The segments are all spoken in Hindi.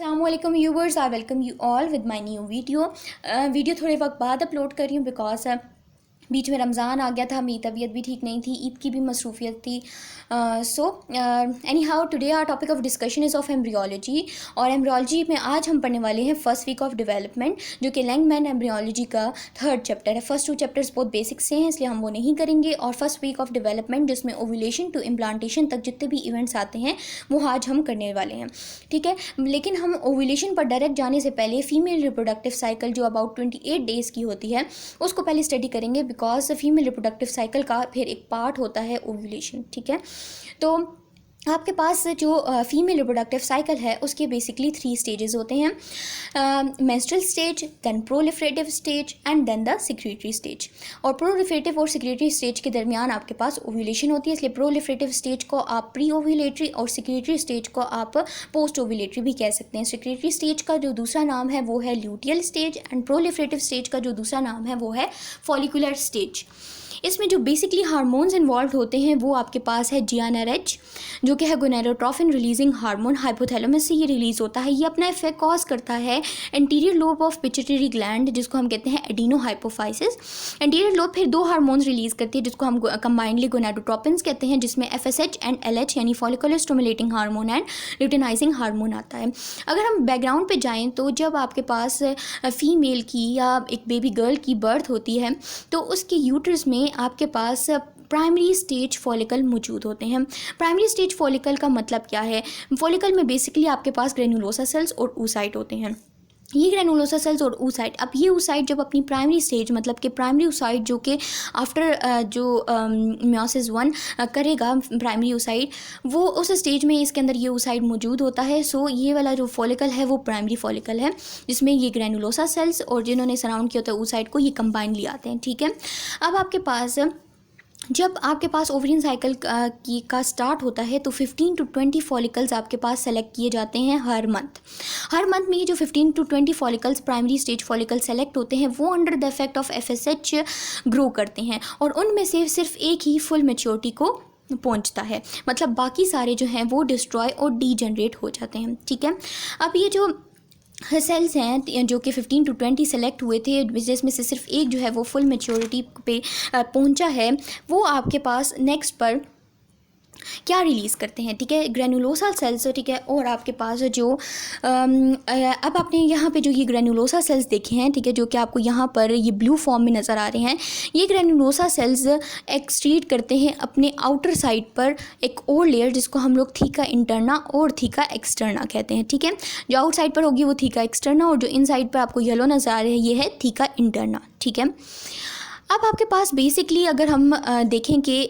Assalamualaikum viewers, I welcome you all with my new video. Video थोड़े वक्त बाद अपलोड कर रही हूँ बिकॉज बीच में रमज़ान आ गया था, मेरी तबीयत भी ठीक नहीं थी, ईद की भी मसरूफियत थी. So anyhow today our topic of discussion is of embryology. और एम्ब्रियोलॉजी में आज हम पढ़ने वाले हैं फर्स्ट वीक ऑफ डेवलपमेंट, जो कि लैंगमैन एम्ब्रियोलॉजी का थर्ड चैप्टर है. फर्स्ट 2 चैप्टर्स बहुत बेसिक से हैं, इसलिए हम वो नहीं करेंगे. और फर्स्ट वीक ऑफ डेवलपमेंट जिसमें ओव्यूलेशन टू इम्प्लांटेशन तक जितने भी इवेंट्स आते हैं वो आज हम करने वाले हैं. ठीक है, लेकिन हम ओव्यूलेशन पर डायरेक्ट जाने से पहले फीमेल रिप्रोडक्टिव साइकिल जो अबाउट 28 डेज़ की होती है उसको पहले स्टडी करेंगे, बिकॉज फीमेल रिप्रोडक्टिव साइकिल का फिर एक पार्ट होता है ओव्यूलेशन. ठीक है, तो आपके पास जो फीमेल रिप्रोडक्टिव साइकिल है उसके बेसिकली 3 स्टेजेस होते हैं. Menstrual stage, then proliferative stage and then the secretory stage. और प्रोलिफरेटिव और सिक्रेटरी स्टेज के दरमियान आपके पास ओव्यूलेशन होती है, इसलिए प्रोलिफरेटिव स्टेज को आप प्री ओव्यूलेटरी और सिक्रेटरी स्टेज को आप पोस्ट ओव्यूलेटरी भी कह सकते हैं. सिक्रेटरी स्टेज का जो दूसरा नाम है वो है luteal stage and proliferative stage का जो दूसरा नाम है वो है फॉलिकुलर स्टेज. इसमें जो बेसिकली हार्मोन्स इन्वॉल्व होते हैं वो आपके पास है GnRH, जो कि है गोनेडोट्रोफिन रिलीजिंग हार्मोन. हाइपोथैलेमस से ये रिलीज़ होता है. ये अपना इफेक्ट कॉज करता है anterior lobe of pituitary gland, जिसको हम कहते हैं एडिनो हाइपोफाइसिस. एंटीरियर लोब फिर 2 हार्मोन्स रिलीज़ करती है जिसको हम कंबाइंडली गोनेडोट्रोपिन्स कहते हैं, जिसमें FSH एंड LH यानी follicular stimulating hormone and luteinising hormone आता है. अगर हम बैकग्राउंड पे जाएँ तो जब आपके पास फीमेल की या एक बेबी गर्ल की बर्थ होती है तो उसके यूट्रस में आपके पास प्राइमरी स्टेज फॉलिकल मौजूद होते हैं. प्राइमरी स्टेज फॉलिकल का मतलब क्या है? फॉलिकल में बेसिकली आपके पास ग्रेनुलोसा सेल्स और oocyte होते हैं. ये ग्रेनुलोसा सेल्स और oocyte, अब ये oocyte जब अपनी प्राइमरी स्टेज मतलब कि प्राइमरी oocyte जो कि आफ्टर जो मियोसिस 1 करेगा प्राइमरी oocyte, वो उस स्टेज में इसके अंदर ये oocyte मौजूद होता है. सो ये वाला जो फॉलिकल है वो प्राइमरी फॉलिकल है, जिसमें ये ग्रेनुलोसा सेल्स और जिन्होंने सराउंड किया होता है oocyte को, ये कंबाइनली आते हैं. ठीक है, अब आपके पास जब आपके पास ओवरियन साइकिल का स्टार्ट होता है तो 15 to 20 फॉलिकल्स आपके पास सेलेक्ट किए जाते हैं हर मंथ में ये जो 15 to 20 follicles primary stage follicle select होते हैं वो under the effect of FSH grow करते हैं, और उनमें से सिर्फ एक ही फुल मैच्योरिटी को पहुंचता है. मतलब बाकी सारे जो हैं वो डिस्ट्रॉय और डीजनरेट हो जाते हैं. ठीक है, अब ये जो सेल्स हैं जो कि 15 to 20 सेलेक्ट हुए थे, जिसमें से सिर्फ एक जो है वो फुल मैच्योरिटी पे पहुंचा है, वो आपके पास नेक्स्ट पर क्या रिलीज़ करते हैं. ठीक है, ग्रेनुलोसा सेल्स. ठीक है, और आपके पास जो अब आपने यहाँ पे जो ये ग्रेनुलोसा सेल्स देखे हैं, ठीक है, जो कि आपको यहाँ पर ये ब्लू फॉर्म में नज़र आ रहे हैं, ये ग्रेनुलोसा सेल्स एक्सट्रीट करते हैं अपने आउटर साइड पर एक और लेयर जिसको हम लोग थीका इंटरना और थीका एक्सटर्ना कहते हैं. ठीक है, जो आउट साइड पर होगी वो थीका एक्सटर्ना और जो इन साइड पर आपको येलो नज़र आ रहे हैं ये है थीका इंटरना. ठीक है, अब आपके पास बेसिकली अगर हम देखें कि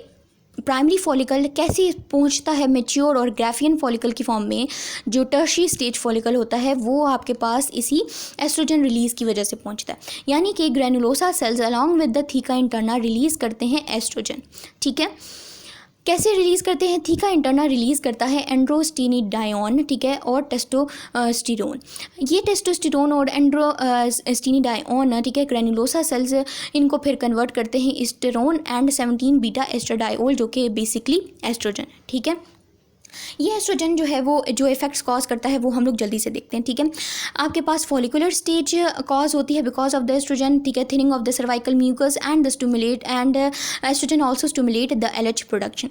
प्राइमरी फॉलिकल कैसे पहुंचता है मैच्योर और ग्राफियन फॉलिकल की फॉर्म में, जो टर्शियरी स्टेज फॉलिकल होता है वो आपके पास इसी एस्ट्रोजन रिलीज़ की वजह से पहुंचता है. यानी कि granulosa cells along with the theca interna release करते हैं एस्ट्रोजन. ठीक है, कैसे रिलीज़ करते हैं? थीका इंटरना रिलीज़ करता है एंड्रोस्टेनिडायोन, ठीक है, और टेस्टोस्टेरोन. ये टेस्टोस्टेरोन और एंड्रोस्टेनिडायोन, ठीक है, ग्रेनुलोसा सेल्स इनको फिर कन्वर्ट करते हैं एस्टेरोन एंड 17 बीटा एस्ट्राडायोल, जो कि बेसिकली एस्ट्रोजन है. ठीक है, ये एस्ट्रोजन जो है वो जो इफेक्ट्स कॉज करता है वो हम लोग जल्दी से देखते हैं. ठीक है, आपके पास फॉलिकुलर स्टेज कॉज होती है बिकॉज ऑफ द एस्ट्रोजन. ठीक है, thinning of the cervical mucus and the stimulate and estrogen also stimulate the LH production.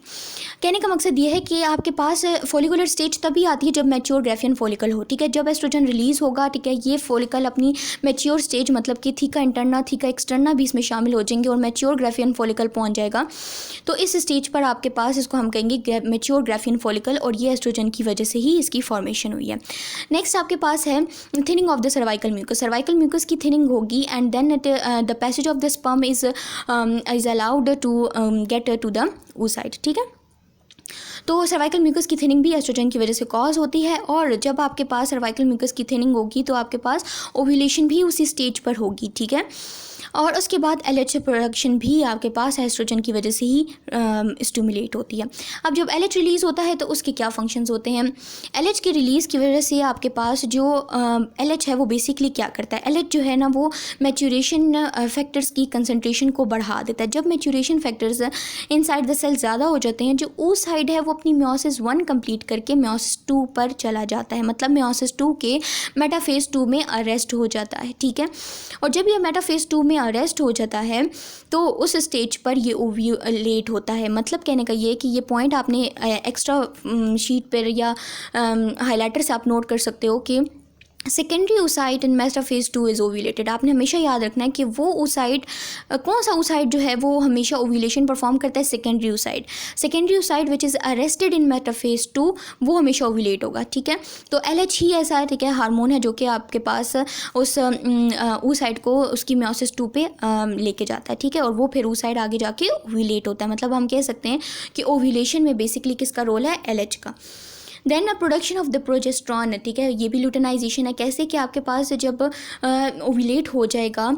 कहने का मकसद ये है कि आपके पास फॉलिकुलर स्टेज तभी आती है जब मैच्योर ग्राफियन फॉलिकल हो. ठीक है, जब एस्ट्रोजन रिलीज़ होगा, ठीक है, ये फॉलिकल अपनी मैच्योर स्टेज मतलब कि थीका इंटरना थीका एक्सटर्ना भी इसमें शामिल हो जाएंगे और मैच्योर ग्राफियन फॉलिकल पहुँच जाएगा. तो इस स्टेज पर आपके पास इसको हम कहेंगे मैच्योर ग्राफियन फॉलिकल, और ये एस्ट्रोजन की वजह से ही इसकी फॉर्मेशन हुई है. नेक्स्ट आपके पास है thinning of the cervical mucus. Cervical mucus की थिनिंग होगी and then the passage of the sperm is allowed to get to the oocyte. ठीक है, तो सर्वाइकल म्यूकस की थिनिंग भी एस्ट्रोजन की वजह से कॉज होती है, और जब आपके पास सर्वाइकल म्यूकस की थिनिंग होगी तो आपके पास ओव्यूलेशन भी उसी स्टेज पर होगी. ठीक है, और उसके बाद LH प्रोडक्शन भी आपके पास एस्ट्रोजन की वजह से ही स्टिमुलेट होती है। अब जब LH रिलीज़ होता है तो उसके क्या फंक्शंस होते हैं। LH की रिलीज़ की वजह से आपके पास जो LH है वो बेसिकली क्या करता है, LH जो है ना वो मैच्योरेशन फैक्टर्स की कंसनट्रेशन को बढ़ा देता है। जब maturation factors inside the cell ज़्यादा हो जाते हैं, जो ओ साइड है वो अपनी म्योसिस 1 कंप्लीट करके म्योसिस 2 पर चला जाता है, मतलब म्योसिस 2 के मेटाफेज 2 में अरेस्ट हो जाता है, ठीक है। और जब ये मेटाफेज 2 में अरेस्ट हो जाता है तो उस स्टेज पर ये ओव्यूलेट होता है। मतलब कहने का ये कि ये पॉइंट आपने एक्स्ट्रा शीट पर या हाइलाइटर से आप नोट कर सकते हो कि secondary oocyte in metaphase 2 is ovulated. आपने हमेशा याद रखना है कि वो oocyte कौन सा oocyte जो है वो हमेशा ओव्यूलेशन परफॉर्म करता है, secondary oocyte। Secondary oocyte which is arrested in metaphase 2 वो हमेशा ओव्यूलेट होगा, ठीक है। तो LH ही ऐसा है, ठीक है, हार्मोन है जो कि आपके पास उस oocyte को उसकी म्योसिस 2 पे लेके जाता है, ठीक है, और वो फिर oocyte आगे जाके ओव्यूलेट होता है। मतलब हम कह सकते हैं कि ओव्यूलेशन में बेसिकली किसका रोल है, LH का। Then production of the progesterone, ठीक है, ये भी ल्यूटेनाइजेशन है। कैसे कि आपके पास जब ओव्यूलेट हो जाएगा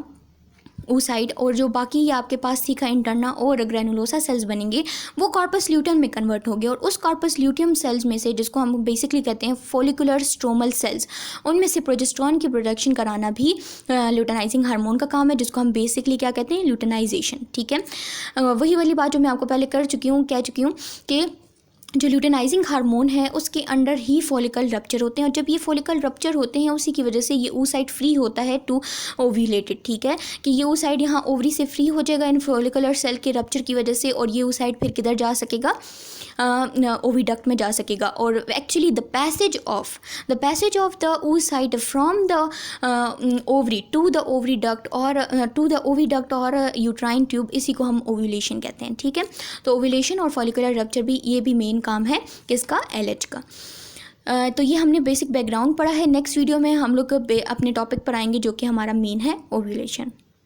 oocyte और जो बाकी आपके पास थीका इंटरना और ग्रेनुलोसा सेल्स बनेंगे वो कॉर्पस ल्यूटियम में कन्वर्ट होंगे, और उस कॉर्पस ल्यूटियम सेल्स में से, जिसको हम बेसिकली कहते हैं फॉलिकुलर स्ट्रोमल सेल्स, उनमें से प्रोजेस्ट्रॉन की प्रोडक्शन कराना भी ल्यूटेनाइजिंग हार्मोन का काम है, जिसको हम बेसिकली क्या कहते हैं, ल्यूटेनाइजेशन, ठीक है। वही वाली बात जो मैं आपको पहले कह चुकी हूँ कि जो ल्यूटेनाइजिंग हार्मोन है उसके अंडर ही फॉलिकल रप्चर होते हैं, और जब ये फॉलिकल रप्चर होते हैं उसी की वजह से ये oocyte फ्री होता है टू ओव्यूलेटेड, ठीक है, कि ये oocyte यहाँ ओवरी से फ्री हो जाएगा इन फॉलिकुलर सेल के रप्चर की वजह से, और ये oocyte फिर किधर जा सकेगा, ओविडक्ट में जा सकेगा। और actually the passage of the oocyte from the ovary to the oviduct और टू द ओविडक्ट और यूट्राइन ट्यूब, इसी को हम ओव्यूलेशन कहते हैं, ठीक है। तो ओव्यूलेशन और फॉलिकुलर रप्चर भी, ये भी मेन काम है किसका, LH का। तो ये हमने बेसिक बैकग्राउंड पढ़ा है। नेक्स्ट वीडियो में हम लोग अपने टॉपिक पर आएंगे जो कि हमारा मेन है, ओव्यूलेशन।